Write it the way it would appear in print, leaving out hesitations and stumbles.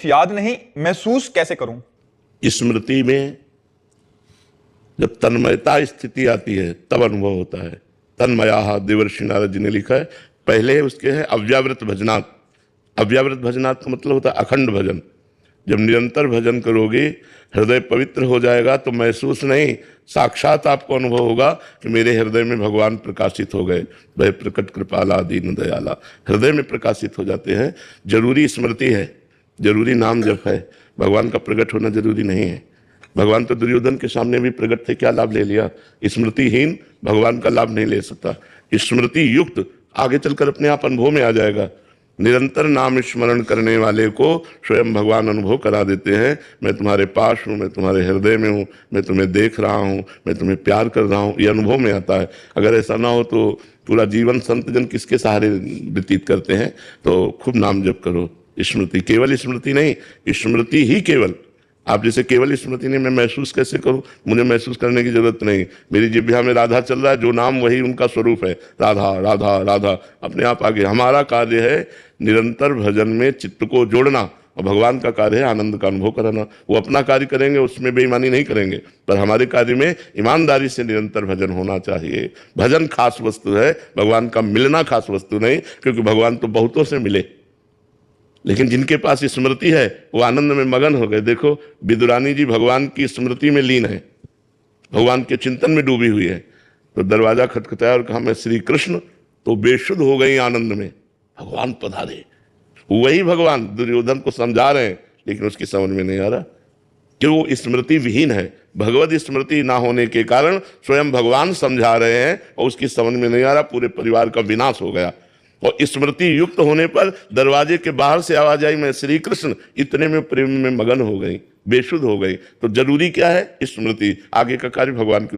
सिर्फ याद नहीं, महसूस कैसे करूं? स्मृति में जब तन्मयता स्थिति आती है तब अनुभव होता है। तन्मया देवर्षि नारद जी ने लिखा है। पहले उसके है अव्यावृत भजनात्। अव्यावृत भजनात् का मतलब होता है अखंड भजन। जब निरंतर भजन करोगे, हृदय पवित्र हो जाएगा तो महसूस नहीं, साक्षात आपको अनुभव होगा कि मेरे हृदय में भगवान प्रकाशित हो गए। वह प्रकट कृपाला दीन दयाला हृदय में प्रकाशित हो जाते हैं। जरूरी स्मृति है, जरूरी नाम जप है, भगवान का प्रकट होना जरूरी नहीं है। भगवान तो दुर्योधन के सामने भी प्रकट थे, क्या लाभ ले लिया? स्मृतिहीन भगवान का लाभ नहीं ले सकता। स्मृति युक्त आगे चलकर अपने आप अनुभव में आ जाएगा। निरंतर नाम स्मरण करने वाले को स्वयं भगवान अनुभव करा देते हैं। मैं तुम्हारे पास हूँ, मैं तुम्हारे हृदय में हूँ, मैं तुम्हें देख रहा हूँ, मैं तुम्हें प्यार कर रहा हूँ, ये अनुभव में आता है। अगर ऐसा ना हो तो पूरा जीवन संत जन किसके सहारे व्यतीत करते हैं? तो खूब नाम जप करो। स्मृति, केवल स्मृति नहीं, स्मृति ही केवल। आप जैसे केवल स्मृति नहीं, मैं महसूस कैसे करूं? मुझे महसूस करने की जरूरत नहीं। मेरी जिह्वा में राधा चल रहा है, जो नाम वही उनका स्वरूप है, राधा राधा राधा, अपने आप आगे। हमारा कार्य है निरंतर भजन में चित्त को जोड़ना, और भगवान का कार्य है आनंद का अनुभव कराना। वो अपना कार्य करेंगे, उसमें बेईमानी नहीं करेंगे, पर हमारे कार्य में ईमानदारी से निरंतर भजन होना चाहिए। भजन खास वस्तु है, भगवान का मिलना खास वस्तु नहीं, क्योंकि भगवान तो बहुतों से मिले, लेकिन जिनके पास स्मृति है वो आनंद में मगन हो गए। देखो विदुरानी जी भगवान की स्मृति में लीन है, भगवान के चिंतन में डूबी हुई है। तो दरवाजा खटखटाया और कहा मैं श्री कृष्ण, तो बेशुद्ध हो गई आनंद में, भगवान पधारे। वही भगवान दुर्योधन को समझा रहे हैं, लेकिन उसकी समझ में नहीं आ रहा कि वो स्मृति विहीन है। भगवत स्मृति ना होने के कारण स्वयं भगवान समझा रहे हैं और उसकी समझ में नहीं आ रहा, पूरे परिवार का विनाश हो गया। और स्मृति युक्त होने पर दरवाजे के बाहर से आवाज आई मैं श्री कृष्ण, इतने में प्रेम में मगन हो गई, बेशुद्ध हो गई। तो जरूरी क्या है? स्मृति। आगे का कार्य भगवान की